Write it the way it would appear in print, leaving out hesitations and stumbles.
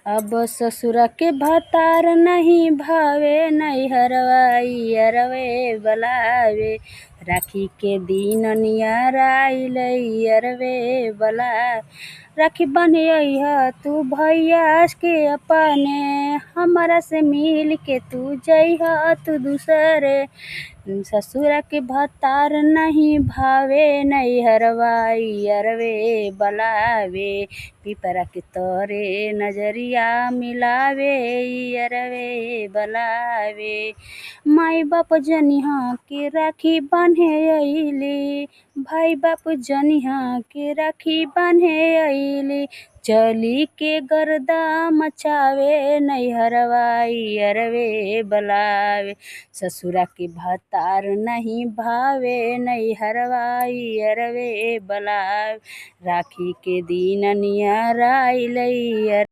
अब ससुरा के भतार नहीं भावे, नैहरवा अरवे बलावे। राखी के दिन नियर आइल अरवे बला। राखी बन्हिया तू भैया के अपने, हमरा से मिल के तू जइहा तू दूसरे। ससुरा के भतार नहीं भावे, नैहरवा अरवे बलावे। पिपरा के तोरे नजरिया मिलावे, अरवे बलावे। माई बाप जनिहा के राखी बान्हे अइली, भाई बाप जनिहा के राखी बान्हे अइली। चली के गर्दा मचावे, नैहरवा अरवे बलावे। ससुरा के भतार नहीं भावे, नैहरवा अरवे बलावे। राखी के दिन नियर आइल